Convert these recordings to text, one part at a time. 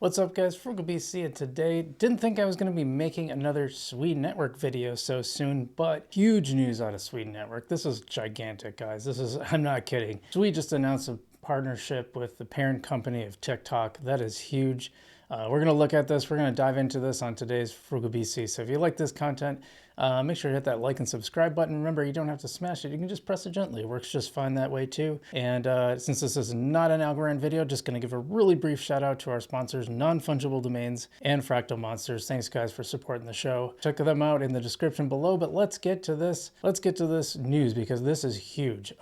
What's up guys, FrugalBC, and today, didn't think I was going to be making another SUI network video so soon, but huge news out of SUI network. This is gigantic, guys. I'm not kidding. SUI just announced a partnership with the parent company of TikTok. That is huge. We're going to look at this. We're going to dive into this on today's FrugalBC. So if you like this content, make sure to hit that like and subscribe button. Remember, you don't have to smash it. You can just press it gently. It works just fine that way too. And since this is not an Algorand video, just going to give a really brief shout out to our sponsors, Non-Fungible Domains and Fractal Monsters. Thanks guys for supporting the show. Check them out in the description below, but let's get to this. Let's get to this news because this is huge.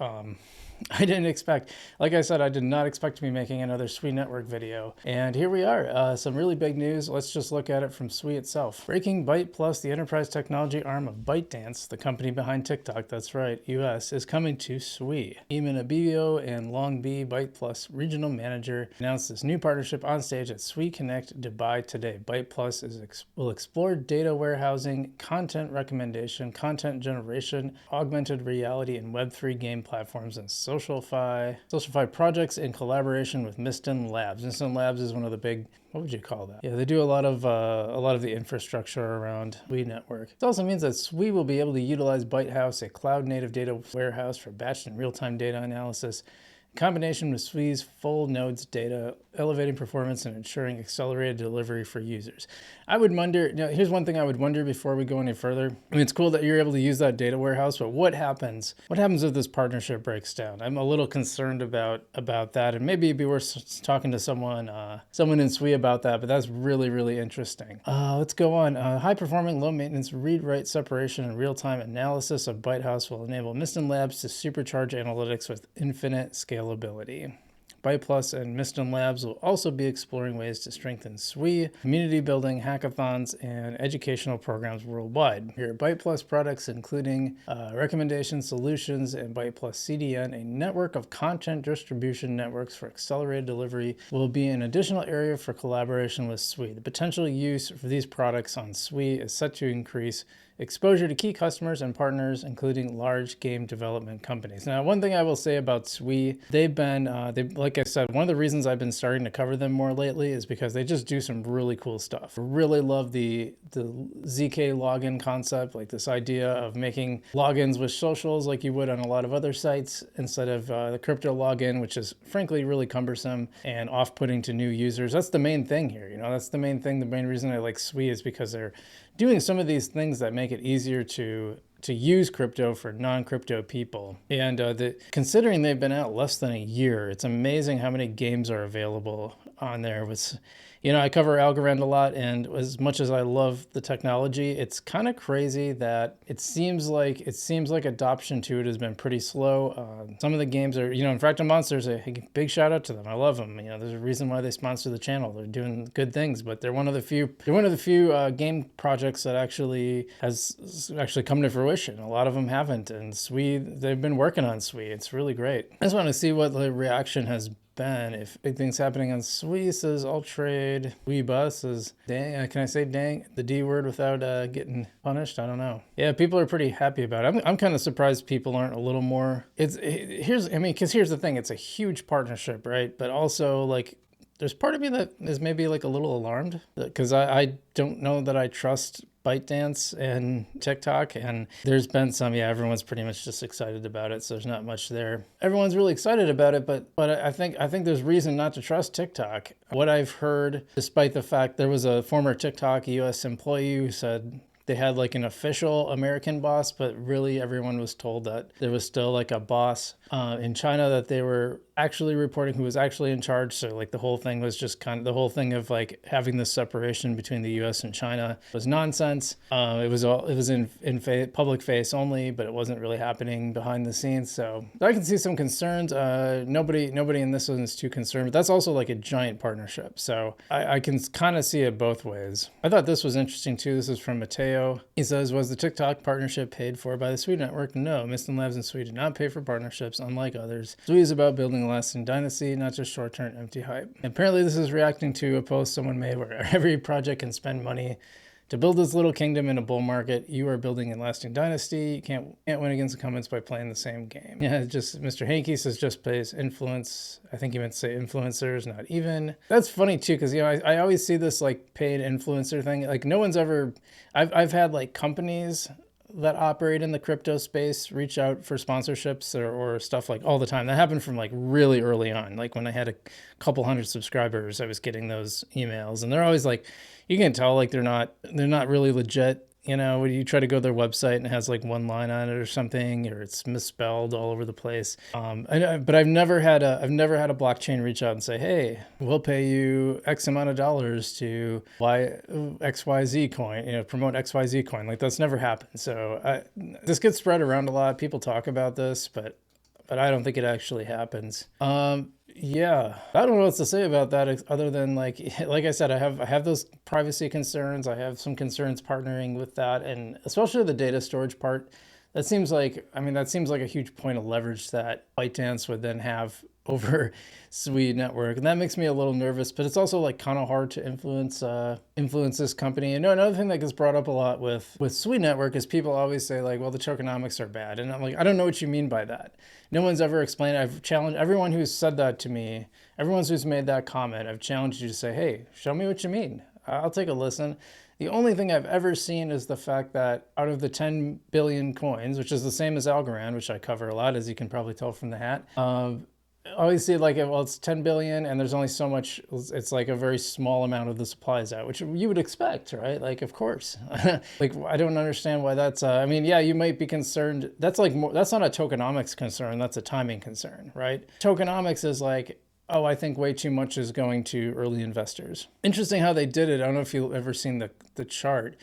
I didn't expect, like I said, I did not expect to be making another SUI network video. And here we are, some really big news. Let's just look at it from SUI itself. Breaking BytePlus, the enterprise technology arm of ByteDance, the company behind TikTok, that's right, US, is coming to SUI. Eamon Abibio and Long B, BytePlus regional manager, announced this new partnership on stage at SUI Connect Dubai today. BytePlus will explore data warehousing, content recommendation, content generation, augmented reality, and Web3 game platforms, and social-fi projects in collaboration with Miston Labs. Miston Labs is one of the big, what would you call that? Yeah, they do a lot of the infrastructure around SUI network. It also means that SUI will be able to utilize ByteHouse, a cloud-native data warehouse for batched and real-time data analysis, in combination with SUI's full nodes data, elevating performance and ensuring accelerated delivery for users. I would wonder, here's one thing I would wonder before we go any further. I mean, it's cool that you're able to use that data warehouse, but what happens if this partnership breaks down? I'm a little concerned about that, and maybe it'd be worth talking to someone in SUI about that, but that's really, really interesting. Let's go on. High-performing, low-maintenance read-write separation and real-time analysis of ByteHouse will enable Miston Labs to supercharge analytics with infinite scalability. BytePlus and Miston Labs will also be exploring ways to strengthen SUI, community building, hackathons, and educational programs worldwide. Here at BytePlus products, including recommendation solutions and BytePlus CDN, a network of content distribution networks for accelerated delivery, will be an additional area for collaboration with SUI. The potential use for these products on SUI is set to increase exposure to key customers and partners, including large game development companies. Now, one thing I will say about SUI, like I said, one of the reasons I've been starting to cover them more lately is because they just do some really cool stuff. I really love the ZK login concept, like this idea of making logins with socials like you would on a lot of other sites instead of the crypto login, which is frankly really cumbersome and off-putting to new users. That's the main thing here. That's the main thing. The main reason I like SUI is because they're doing some of these things that make it easier to use crypto for non-crypto people. And considering they've been out less than a year, it's amazing how many games are available on there. I cover Algorand a lot, and as much as I love the technology, it's kind of crazy that it seems like adoption to it has been pretty slow. Some of the games are, in Fractal Monsters, a big shout out to them. I love them. There's a reason why they sponsor the channel. They're doing good things, but they're one of the few game projects that actually has come to fruition. A lot of them haven't, and SUI, they've been working on SUI. It's really great. I just want to see what the reaction has been. If big things happening on SUI, says I'll trade. Weebus says, dang, can I say dang, the D word without getting punished? I don't know. Yeah, people are pretty happy about it. I'm kind of surprised people aren't a little more. Because here's the thing, it's a huge partnership, right? But also, like, there's part of me that is maybe like a little alarmed because I don't know that I trust ByteDance and TikTok, and there's been some, everyone's pretty much just excited about it, so there's not much there. Everyone's really excited about it, but I think there's reason not to trust TikTok. What I've heard, despite the fact there was a former TikTok US employee who said they had like an official American boss, but really everyone was told that there was still like a boss in China that they were actually reporting who was actually in charge. So like the whole thing was just the whole thing of like having this separation between the US and China was nonsense. It was in public face only, but it wasn't really happening behind the scenes. So I can see some concerns. Nobody in this one is too concerned, but that's also like a giant partnership. So I can kind of see it both ways. I thought this was interesting too. This is from Mateo. He says, was the TikTok partnership paid for by the SUI network? No, Miston Labs and SUI did not pay for partnerships, unlike others. SUI is about building a lasting dynasty, not just short-term empty hype. And apparently this is reacting to a post someone made where every project can spend money To build this little kingdom in a bull market, you are building a lasting dynasty. You can't win against incumbents by playing the same game. Yeah, just Mr. Hanky says just plays influence. I think he meant to say influencers, not even. That's funny too, because I always see this like paid influencer thing. Like no one's ever. I've had like companies that operate in the crypto space reach out for sponsorships or stuff like all the time. That happened from like really early on. Like when I had a couple hundred subscribers, I was getting those emails, and they're always like, you can tell like they're not really legit. You know, when you try to go to their website and it has like one line on it or something, or it's misspelled all over the place. But I've never had a blockchain reach out and say, hey, we'll pay you X amount of dollars to buy XYZ coin, you know, promote XYZ coin. Like that's never happened. So this gets spread around a lot. People talk about this, but I don't think it actually happens. Yeah, I don't know what to say about that other than like I said, I have those privacy concerns. I have some concerns partnering with that, and especially the data storage part. That seems like a huge point of leverage that ByteDance would then have over SUI network, and that makes me a little nervous. But it's also like kind of hard to influence this company. And another thing that gets brought up a lot with SUI network is people always say like, well, the tokenomics are bad, and I'm like, I don't know what you mean by that. No one's ever explained it. I've challenged everyone who's said that to me, everyone who's made that comment. I've challenged you to say, hey, show me what you mean. I'll take a listen. The only thing I've ever seen is the fact that out of the 10 billion coins, which is the same as Algorand, which I cover a lot, as you can probably tell from the hat, I always see like, well, it's 10 billion and there's only so much, it's like a very small amount of the supply is out, which you would expect, right? Like, of course. Like, I don't understand why that's, I mean, yeah, you might be concerned. That's like more, that's not a tokenomics concern. That's a timing concern, right? Tokenomics is like, oh, I think way too much is going to early investors. Interesting how they did it. I don't know if you've ever seen the chart,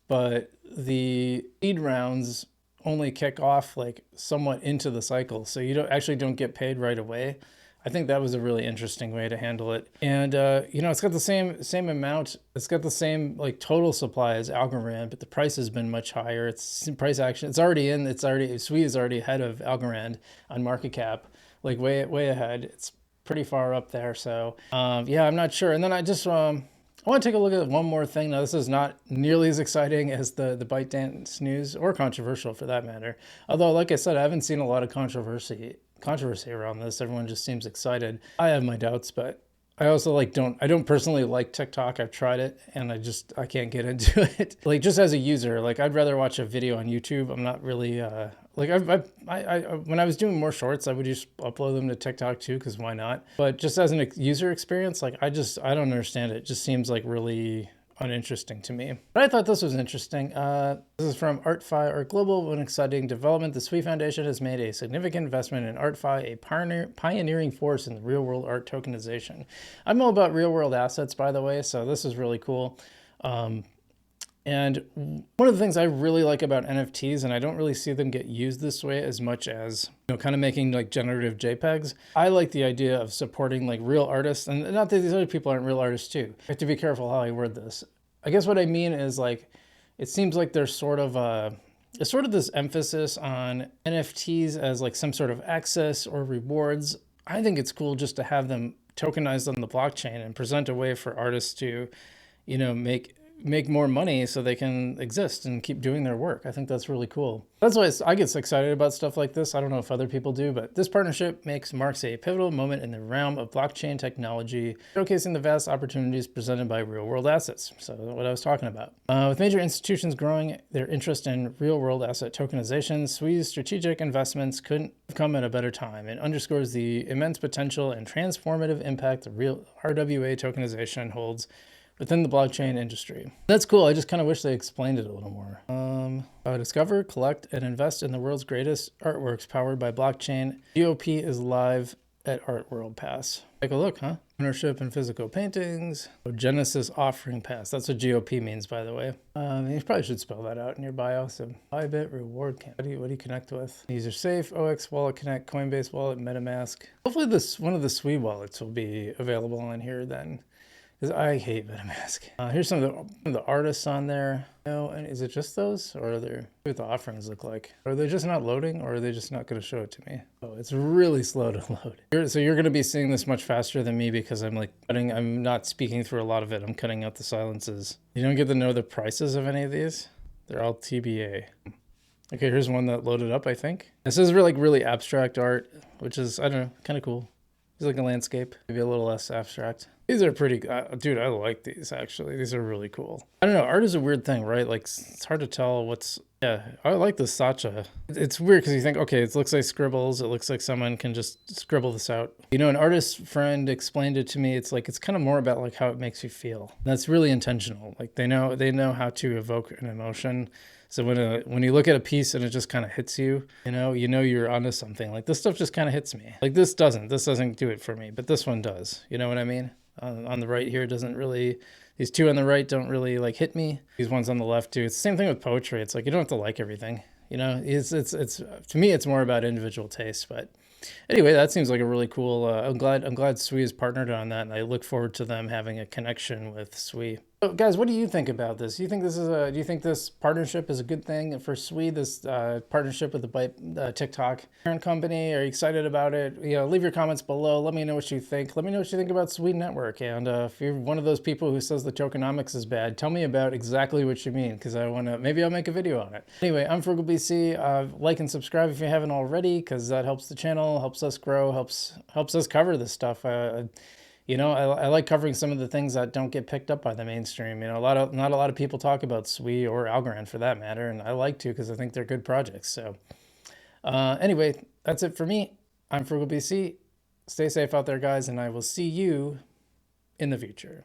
but the seed rounds only kick off like somewhat into the cycle. So you don't get paid right away. I think that was a really interesting way to handle it. And, you know, it's got the same amount. It's got the same like total supply as Algorand, but the price has been much higher. It's price action. SUI is already ahead of Algorand on market cap, like way ahead. It's pretty far up there. So, yeah, I'm not sure. And then I want to take a look at one more thing. Now, this is not nearly as exciting as the ByteDance news, or controversial for that matter. Although, like I said, I haven't seen a lot of controversy around this. Everyone just seems excited. I have my doubts, but I also I don't personally like TikTok. I've tried it and I can't get into it. Like just as a user, like I'd rather watch a video on YouTube. I'm not really, like when I was doing more shorts, I would just upload them to TikTok too, because why not? But just as an user experience, like I don't understand it. It just seems like really uninteresting to me. But I thought this was interesting. This is from ArtFi Art Global. An exciting development. The SUI Foundation has made a significant investment in ArtFi, a pioneering force in the real-world art tokenization. I'm all about real-world assets, by the way, so this is really cool. And one of the things I really like about NFTs, and I don't really see them get used this way as much as, you know, kind of making like generative JPEGs. I like the idea of supporting like real artists, and not that these other people aren't real artists too. I have to be careful how I word this. I guess what I mean is like, it seems like there's sort of this emphasis on NFTs as like some sort of access or rewards. I think it's cool just to have them tokenized on the blockchain and present a way for artists to, you know, make more money so they can exist and keep doing their work. I think that's really cool. That's why I get so excited about stuff like this. I don't know if other people do, but this partnership marks a pivotal moment in the realm of blockchain technology, showcasing the vast opportunities presented by real-world assets. So what I was talking about. With major institutions growing their interest in real-world asset tokenization, SUI's strategic investments couldn't have come at a better time. It underscores the immense potential and transformative impact the real RWA tokenization holds within the blockchain industry. That's cool. I just kind of wish they explained it a little more. Discover, collect, and invest in the world's greatest artworks powered by blockchain. GOP is live at Art World Pass. Take a look, huh? Ownership in physical paintings. Genesis offering pass. That's what GOP means, by the way. You probably should spell that out in your bio. So Bybit reward camp. What do you connect with? These are safe. OX Wallet Connect, Coinbase Wallet, MetaMask. Hopefully one of the SUI wallets will be available on here then. Because I hate MetaMask. Here's some of the artists on there. And is it just those, or are there what the offerings look like? Are they just not loading, or are they just not going to show it to me? Oh, it's really slow to load. So you're going to be seeing this much faster than me because I'm not speaking through a lot of it. I'm cutting out the silences. You don't get to know the prices of any of these. They're all TBA. Okay, here's one that loaded up, I think. This is really abstract art, which is, I don't know, kind of cool. It's like a landscape, maybe a little less abstract. These are pretty, dude, I like these actually. These are really cool. I don't know, art is a weird thing, right? Like, it's hard to tell yeah, I like the Sacha. It's weird because you think, okay, it looks like scribbles. It looks like someone can just scribble this out. You know, an artist friend explained it to me. It's like, it's kind of more about like how it makes you feel. That's really intentional. Like they know how to evoke an emotion. So when you look at a piece and it just kind of hits you, you know you're onto something. Like this stuff just kind of hits me. Like this doesn't do it for me, but this one does. You know what I mean? On the right here doesn't really, these two on the right don't really like hit me. These ones on the left do. It's the same thing with poetry. It's like you don't have to like everything. You know, it's to me it's more about individual taste. But anyway, that seems like a really cool. I'm glad SUI is partnered on that, and I look forward to them having a connection with SUI. So guys, what do you think about this? Do you think this partnership is a good thing for SUI? This partnership with the TikTok parent company? Are you excited about it? You know, leave your comments below. Let me know what you think. Let me know what you think about SUI Network. And if you're one of those people who says the tokenomics is bad, tell me about exactly what you mean, because maybe I'll make a video on it. Anyway, I'm FrugalBC. Like and subscribe if you haven't already, because that helps the channel, helps us grow, helps us cover this stuff. You know, I like covering some of the things that don't get picked up by the mainstream. You know, not a lot of people talk about SUI or Algorand for that matter, and I like to because I think they're good projects. So anyway, that's it for me. I'm FrugalBC. Stay safe out there, guys, and I will see you in the future.